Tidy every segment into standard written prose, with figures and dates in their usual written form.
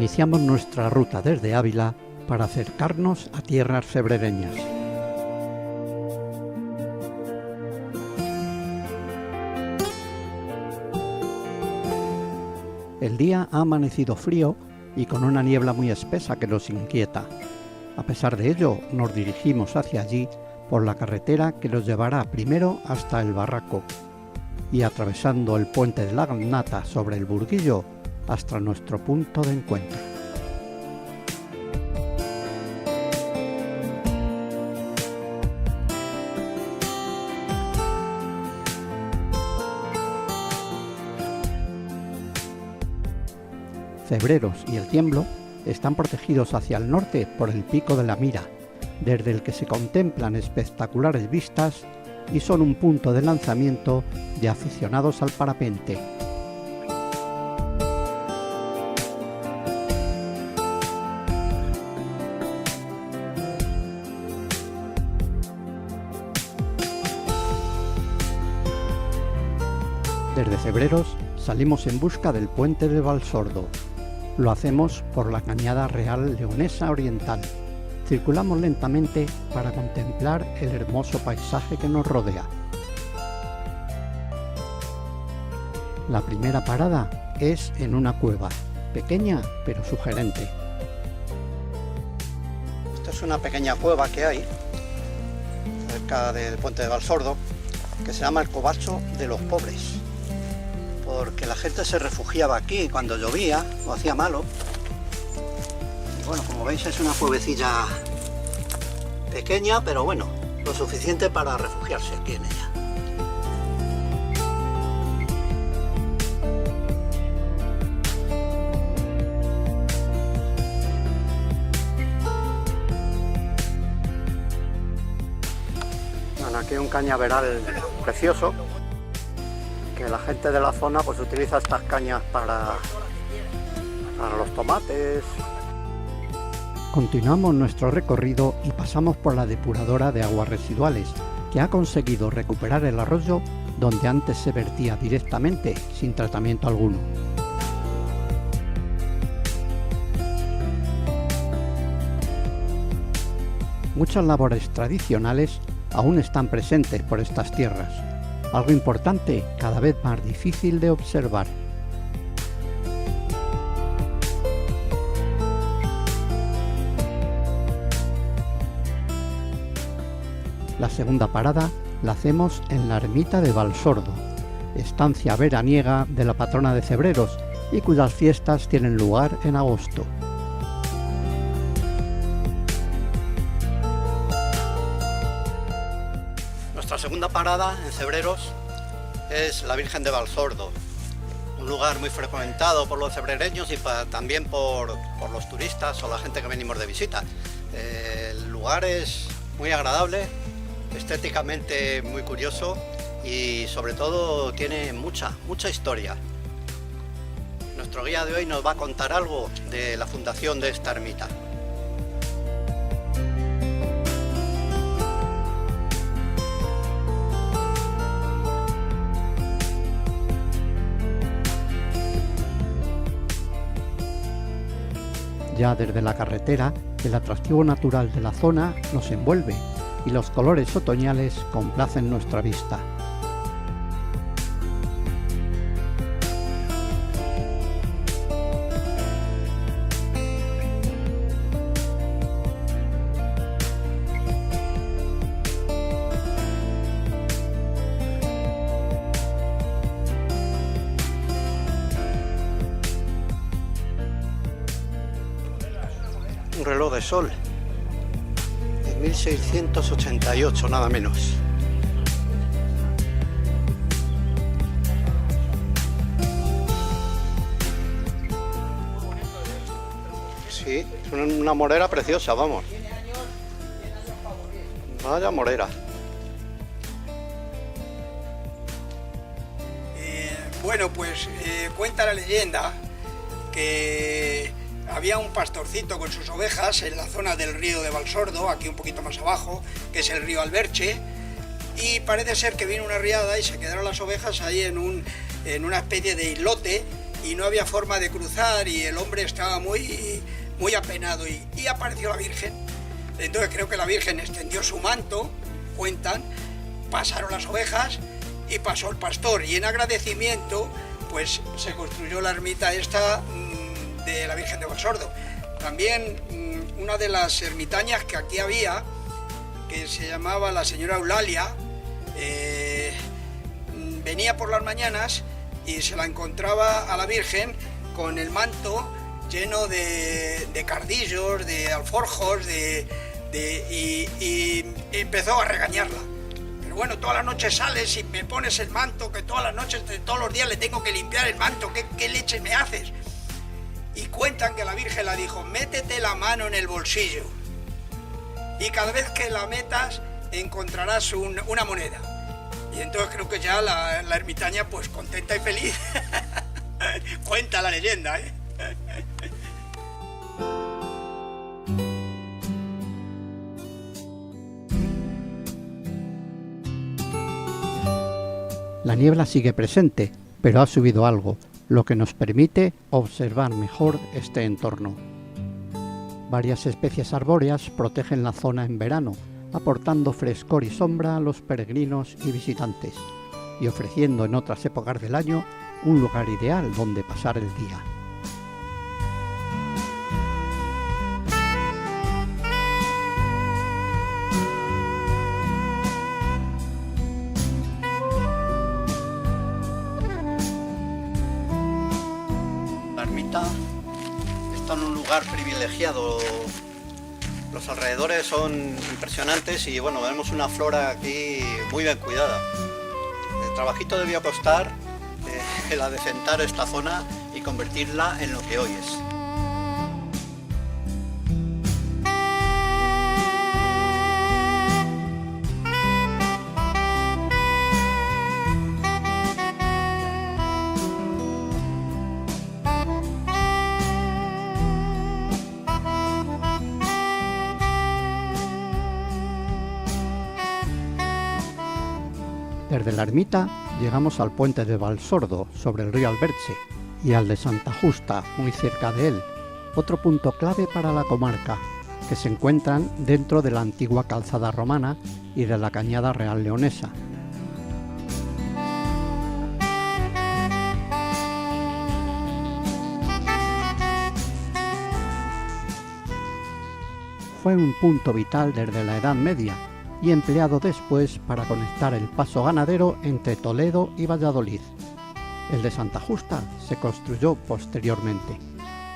iniciamos nuestra ruta desde Ávila para acercarnos a tierras febrereñas. El día ha amanecido frío y con una niebla muy espesa que nos inquieta. A pesar de ello, nos dirigimos hacia allí por la carretera que nos llevará primero hasta el Barraco y atravesando el puente de la Garnata sobre el Burguillo hasta nuestro punto de encuentro. Cebreros y El Tiemblo están protegidos hacia el norte por el Pico de la Mira, desde el que se contemplan espectaculares vistas y son un punto de lanzamiento de aficionados al parapente. Desde Cebreros salimos en busca del puente de Valsordo. Lo hacemos por la Cañada Real Leonesa Oriental. Circulamos lentamente para contemplar el hermoso paisaje que nos rodea. La primera parada es en una cueva, pequeña pero sugerente. Esta es una pequeña cueva que hay cerca del puente de Valsordo, que se llama el Covacho de los Pobres, porque la gente se refugiaba aquí cuando llovía o hacía malo. Y bueno, como veis es una cuevecilla pequeña, pero bueno, lo suficiente para refugiarse aquí en ella. Bueno, aquí hay un cañaveral precioso, que la gente de la zona pues utiliza estas cañas para los tomates. Continuamos nuestro recorrido y pasamos por la depuradora de aguas residuales, que ha conseguido recuperar el arroyo donde antes se vertía directamente sin tratamiento alguno. Muchas labores tradicionales aún están presentes por estas tierras. Algo importante, cada vez más difícil de observar. La segunda parada la hacemos en la ermita de Valsordo, estancia veraniega de la patrona de Cebreros y cuyas fiestas tienen lugar en agosto. Nuestra segunda parada en Cebreros es la Virgen de Valsordo, un lugar muy frecuentado por los cebrereños y también por los turistas o la gente que venimos de visita. El lugar es muy agradable, estéticamente muy curioso y sobre todo tiene mucha historia. Nuestro guía de hoy nos va a contar algo de la fundación de esta ermita. Ya desde la carretera, el atractivo natural de la zona nos envuelve y los colores otoñales complacen nuestra vista. Un reloj de sol de 1688, nada menos. Sí, es una morera preciosa, vamos. Vaya morera. Bueno, pues cuenta la leyenda que había un pastorcito con sus ovejas en la zona del río de Valsordo, aquí un poquito más abajo, que es el río Alberche, y parece ser que vino una riada y se quedaron las ovejas ahí en una especie de islote y no había forma de cruzar y el hombre estaba muy apenado y apareció la Virgen. Entonces creo que la Virgen extendió su manto, cuentan, pasaron las ovejas y pasó el pastor, y en agradecimiento pues se construyó la ermita esta de la Virgen de Valsordo. También una de las ermitañas que aquí había, que se llamaba la señora Eulalia, venía por las mañanas y se la encontraba a la Virgen con el manto lleno de cardillos, de alforjos, y empezó a regañarla. Pero bueno, todas las noches sales y me pones el manto, que todas las noches, todos los días le tengo que limpiar el manto, ¿qué leche me haces? Y cuentan que la Virgen la dijo, métete la mano en el bolsillo y cada vez que la metas encontrarás una moneda. Y entonces creo que ya la ermitaña pues contenta y feliz. Cuenta la leyenda, ¿eh? La niebla sigue presente, pero ha subido algo, lo que nos permite observar mejor este entorno. Varias especies arbóreas protegen la zona en verano, aportando frescor y sombra a los peregrinos y visitantes, y ofreciendo en otras épocas del año un lugar ideal donde pasar el día. La ermita está en un lugar privilegiado. Los alrededores son impresionantes y bueno, vemos una flora aquí muy bien cuidada. El trabajito debió costar el adecentar esta zona y convertirla en lo que hoy es. Desde la ermita llegamos al puente de Valsordo sobre el río Alberche y al de Santa Justa, muy cerca de él, otro punto clave para la comarca, que se encuentran dentro de la antigua calzada romana y de la cañada real leonesa. Fue un punto vital desde la Edad Media y empleado después para conectar el paso ganadero entre Toledo y Valladolid. El de Santa Justa se construyó posteriormente.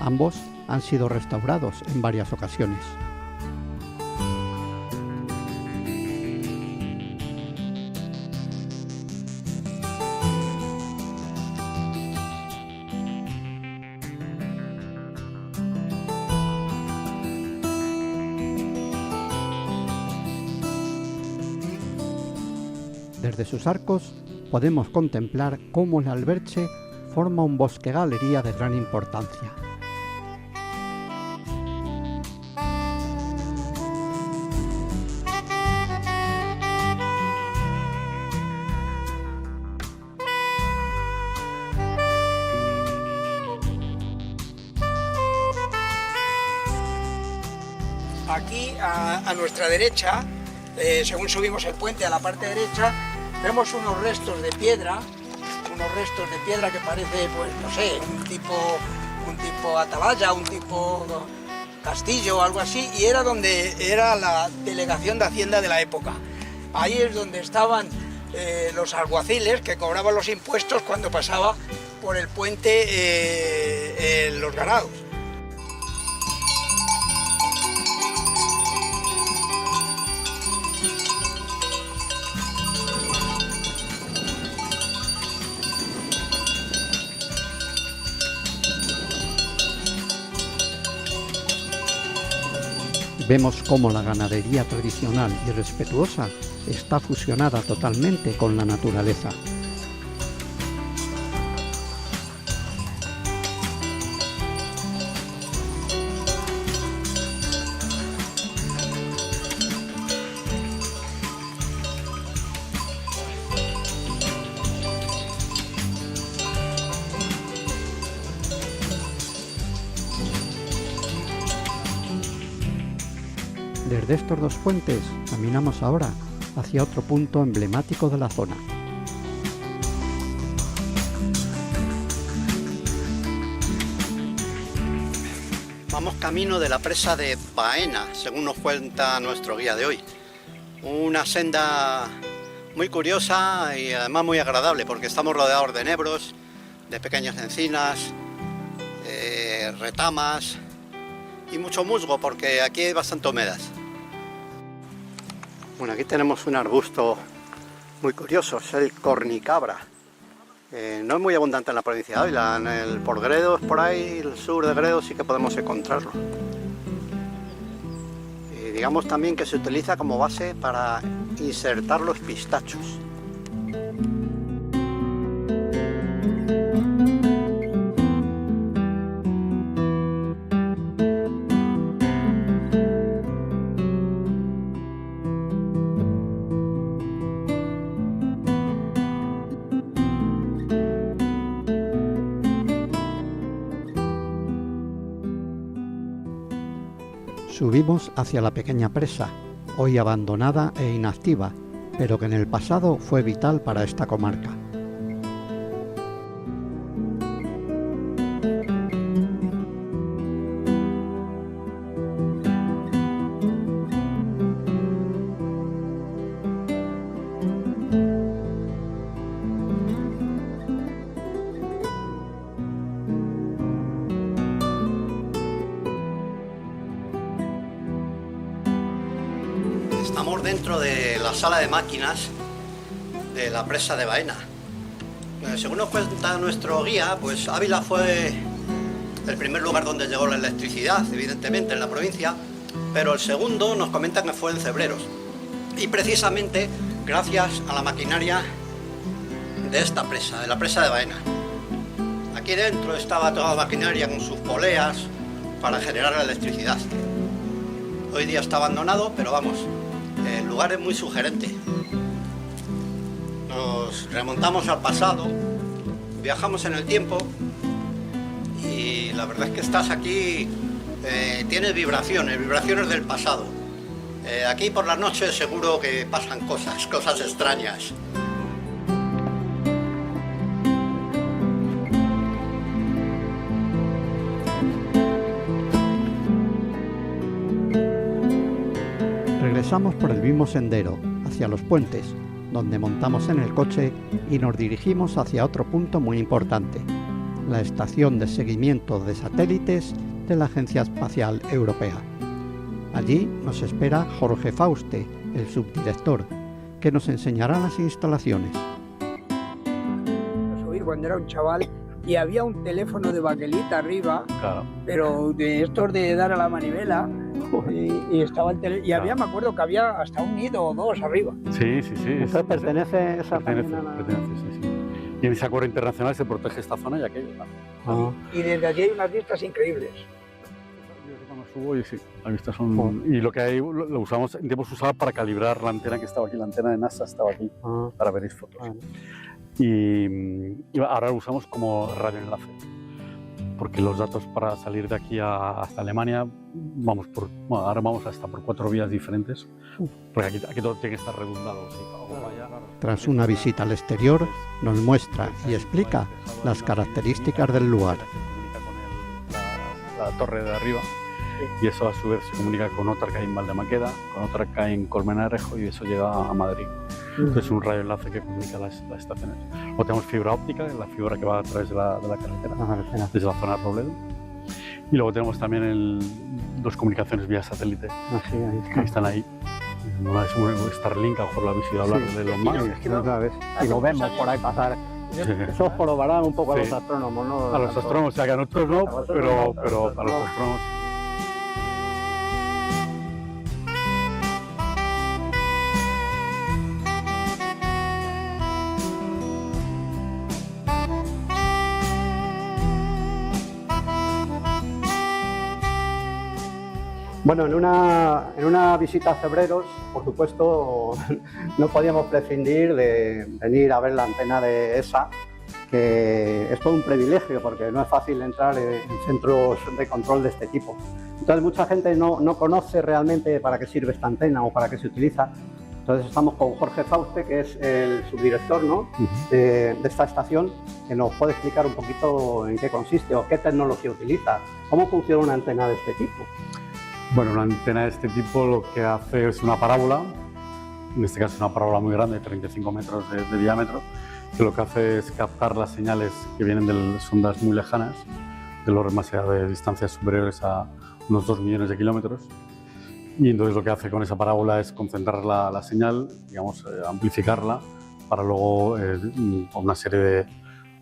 Ambos han sido restaurados en varias ocasiones. Desde sus arcos podemos contemplar cómo el Alberche forma un bosque-galería de gran importancia. Aquí a nuestra derecha, según subimos el puente a la parte derecha, vemos unos restos de piedra que parece, pues no sé, un tipo atalaya, un tipo castillo o algo así, y era donde era la delegación de Hacienda de la época. Ahí es donde estaban los alguaciles que cobraban los impuestos cuando pasaba por el puente los ganados. Vemos cómo la ganadería tradicional y respetuosa está fusionada totalmente con la naturaleza. Desde estos dos puentes caminamos ahora hacia otro punto emblemático de la zona. Vamos camino de la presa de Baena, según nos cuenta nuestro guía de hoy. Una senda muy curiosa y además muy agradable, porque estamos rodeados de nebros, de pequeñas encinas, retamas y mucho musgo, porque aquí hay bastante humedad. Bueno, aquí tenemos un arbusto muy curioso, es el cornicabra. No es muy abundante en la provincia de Ávila, por Gredos, por ahí, el sur de Gredos sí que podemos encontrarlo. Y digamos también que se utiliza como base para insertar los pistachos. Subimos hacia la pequeña presa, hoy abandonada e inactiva, pero que en el pasado fue vital para esta comarca. Estamos dentro de la sala de máquinas de la presa de Baena. Según nos cuenta nuestro guía, pues Ávila fue el primer lugar donde llegó la electricidad, evidentemente en la provincia, pero el segundo nos comentan que fue en Cebreros. Y precisamente gracias a la maquinaria de esta presa, de la presa de Baena. Aquí dentro estaba toda la maquinaria con sus poleas para generar la electricidad. Hoy día está abandonado, pero vamos, el lugar es muy sugerente. Nos remontamos al pasado, viajamos en el tiempo y la verdad es que estás aquí, tienes vibraciones del pasado. Aquí por las noches seguro que pasan cosas extrañas. Regresamos por el mismo sendero, hacia los puentes, donde montamos en el coche y nos dirigimos hacia otro punto muy importante, la estación de seguimiento de satélites de la Agencia Espacial Europea. Allí nos espera Jorge Fauste, el subdirector, que nos enseñará las instalaciones. Subir cuando era un chaval y había un teléfono de baquelita arriba, Claro. pero de estos de dar a la manivela, y estaba el teléfono, y había, me acuerdo que había hasta un nido o dos arriba. Sí. ¿Usted pertenece esa Pertenece, sí. Y en esa acuerdo internacional se protege esta zona y aquello. Y desde allí hay unas vistas increíbles. Yo cuando subo y sí, las vistas son... Y lo que hay lo usamos, en tiempos usaba para calibrar la antena que estaba aquí, la antena de NASA estaba aquí, para ver fotos. Y ahora lo usamos como radioenlace, porque los datos para salir de aquí hasta Alemania, ahora vamos hasta por 4 vías diferentes, porque aquí todo tiene que estar redundado. ¿Sí? Tras una visita al exterior, nos muestra y explica las características del lugar. Se comunica con la torre de arriba, y eso a su vez se comunica con otra que hay en Valdemaqueda, con otra que hay en Colmenarejo, y eso llega a Madrid. Entonces es un radioenlace que comunica las estaciones. Luego tenemos fibra óptica, la fibra que va a través de la carretera, desde la zona de Robledo. Y luego tenemos también dos comunicaciones vía satélite, que están ahí. Una es un Starlink, a lo mejor la habéis oído hablar de los más. Y lo vemos por ahí pasar. Eso jorobarán un poco a los astrónomos, ¿no? A los astrónomos, o sea que a nosotros no, pero a los astrónomos. Bueno, en una visita a Cebreros, por supuesto, no podíamos prescindir de venir a ver la antena de ESA, que es todo un privilegio porque no es fácil entrar en centros de control de este tipo. Entonces mucha gente no conoce realmente para qué sirve esta antena o para qué se utiliza. Entonces estamos con Jorge Fauste, que es el subdirector, ¿no? de esta estación, que nos puede explicar un poquito en qué consiste o qué tecnología utiliza, cómo funciona una antena de este tipo. Bueno, una antena de este tipo lo que hace es una parábola, en este caso es una parábola muy grande, 35 metros de diámetro, que lo que hace es captar las señales que vienen de ondas muy lejanas, de los más allá de distancias superiores a unos 2 millones de kilómetros. Y entonces lo que hace con esa parábola es concentrar la señal, digamos, amplificarla, para luego, con una serie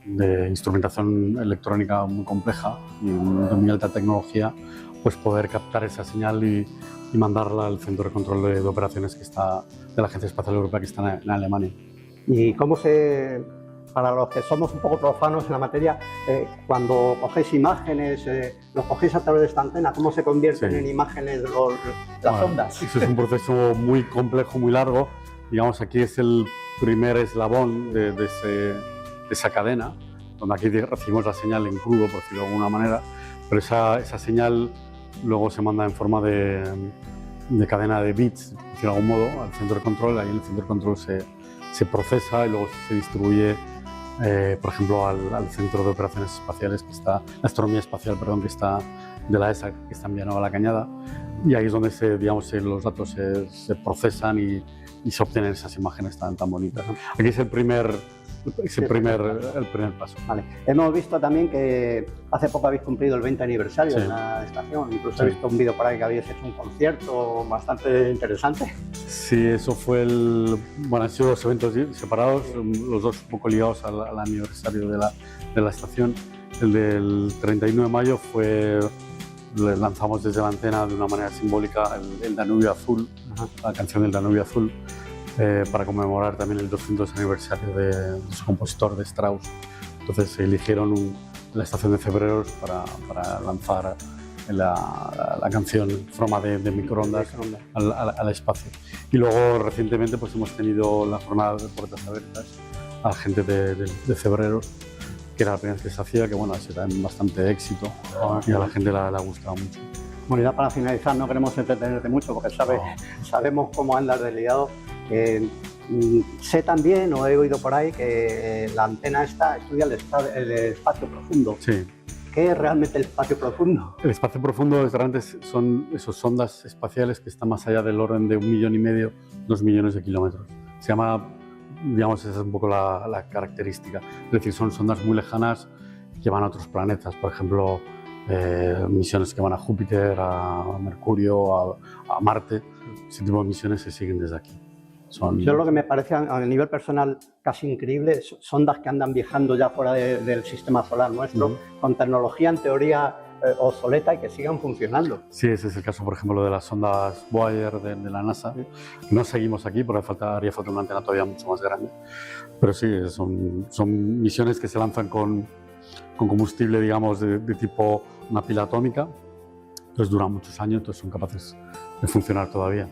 de instrumentación electrónica muy compleja y de muy alta tecnología, pues poder captar esa señal y mandarla al centro de control de operaciones que está, de la Agencia Espacial Europea, que está en Alemania. ¿Y cómo se, para los que somos un poco profanos en la materia, cuando cogéis imágenes, los cogéis a través de esta antena, cómo se convierten en imágenes las ondas? Eso es un proceso muy complejo, muy largo. Digamos, aquí es el primer eslabón de esa cadena, donde aquí recibimos la señal en crudo, por decirlo de alguna manera, pero esa señal luego se manda en forma de cadena de bits, por decirlo de algún modo, al centro de control. Ahí en el centro de control se procesa y luego se distribuye, por ejemplo, al Centro de Operaciones Espaciales, que está, la Astronomía Espacial, perdón, que está de la ESA, que está en Villanueva de la Cañada, y ahí es donde los datos se procesan y se obtienen esas imágenes tan bonitas. Aquí es el primer paso. Vale. Hemos visto también que hace poco habéis cumplido el 20 aniversario de la estación. Incluso he visto un vídeo por ahí que habéis hecho un concierto bastante interesante. Sí, eso fue han sido dos eventos separados, los dos un poco ligados al aniversario de la estación. El del 31 de mayo lanzamos desde la antena de una manera simbólica el Danubio Azul, la canción del Danubio Azul, para conmemorar también el 200 aniversario de su compositor, de Strauss. Entonces se eligieron la estación de Cebreros para lanzar la canción en forma de microondas al espacio. Y luego recientemente pues hemos tenido la jornada de puertas abiertas a gente de Cebreros, que era la primera vez que se hacía, que bueno, ha sido también bastante éxito y a la gente le ha gustado mucho. Bueno, ya para finalizar, no queremos entretenerte mucho porque sabemos cómo andas de liado. Sé también, o he oído por ahí, que la antena esta estudia el espacio profundo. Sí. ¿Qué es realmente el espacio profundo? El espacio profundo realmente son esas ondas espaciales que están más allá del orden de 1,5 millones, 2 millones de kilómetros. Se llama, digamos, esa es un poco la característica. Es decir, son ondas muy lejanas que van a otros planetas, por ejemplo, misiones que van a Júpiter, a Mercurio, a Marte. Ese tipo de misiones se siguen desde aquí. Yo lo que me parece a nivel personal casi increíble, sondas que andan viajando ya fuera del sistema solar nuestro, con tecnología en teoría obsoleta y que sigan funcionando. Sí, ese es el caso, por ejemplo, de las sondas Voyager de la NASA. No seguimos aquí porque haría falta una antena todavía mucho más grande. Pero sí, son misiones que se lanzan con combustible, digamos, de tipo una pila atómica. Entonces duran muchos años, entonces son capaces de funcionar todavía.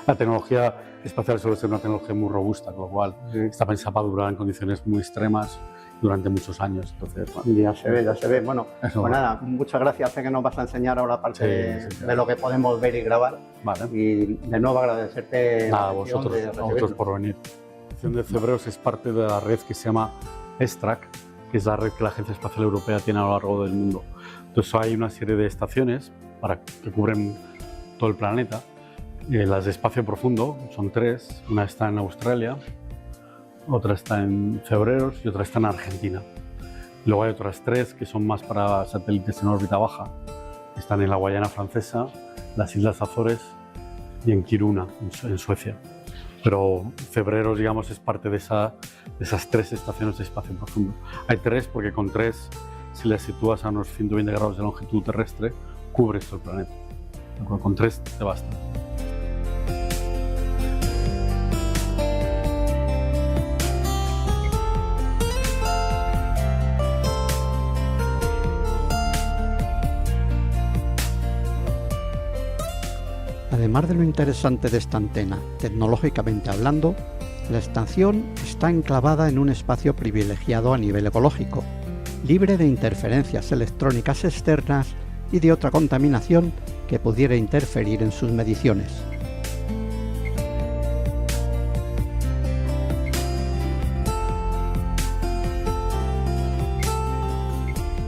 La tecnología espacial suele ser una tecnología muy robusta, con lo cual está pensada para durar en condiciones muy extremas durante muchos años. Entonces, ya se ve. Bueno, pues nada, muchas gracias. Sé que nos vas a enseñar ahora parte de lo que podemos ver y grabar. Vale. Y de nuevo agradecerte a vosotros por venir. La estación de Cebreros es parte de la red que se llama ESTRAC, que es la red que la Agencia Espacial Europea tiene a lo largo del mundo. Entonces hay una serie de estaciones que cubren todo el planeta. Las de espacio profundo son 3, una está en Australia, otra está en Cebreros y otra está en Argentina. Luego hay otras 3 que son más para satélites en órbita baja, que están en la Guayana Francesa, las Islas Azores y en Kiruna, en Suecia. Pero Cebreros, digamos, es parte de esas 3 estaciones de espacio profundo. Hay 3 porque con 3, si las sitúas a unos 120 grados de longitud terrestre, cubres todo el planeta. Con 3 te basta. Además de lo interesante de esta antena, tecnológicamente hablando, La estación está enclavada en un espacio privilegiado a nivel ecológico, libre de interferencias electrónicas externas y de otra contaminación que pudiera interferir en sus mediciones.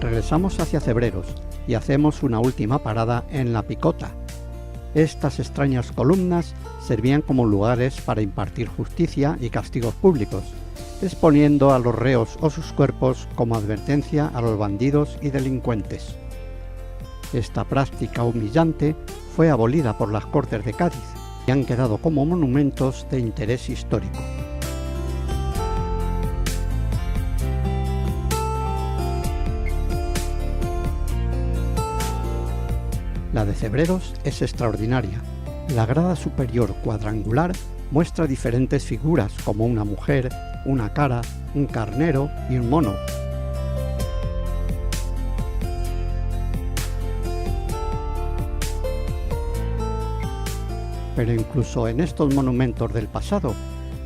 Regresamos hacia Cebreros y hacemos una última parada en La Picota. Estas extrañas columnas servían como lugares para impartir justicia y castigos públicos, exponiendo a los reos o sus cuerpos como advertencia a los bandidos y delincuentes. Esta práctica humillante fue abolida por las Cortes de Cádiz y han quedado como monumentos de interés histórico. La de Cebreros es extraordinaria. La grada superior cuadrangular muestra diferentes figuras como una mujer, una cara, un carnero y un mono. Pero incluso en estos monumentos del pasado,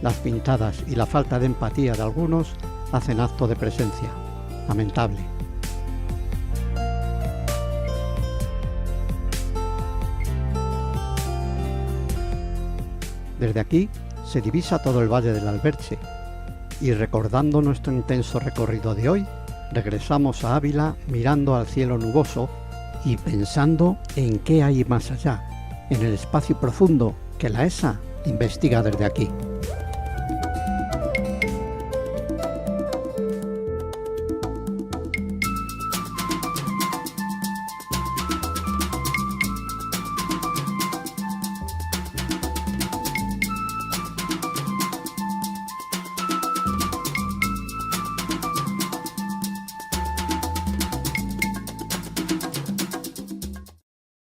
las pintadas y la falta de empatía de algunos hacen acto de presencia. Lamentable. Desde aquí se divisa todo el valle del Alberche y recordando nuestro intenso recorrido de hoy, regresamos a Ávila mirando al cielo nuboso y pensando en qué hay más allá, en el espacio profundo que la ESA investiga desde aquí.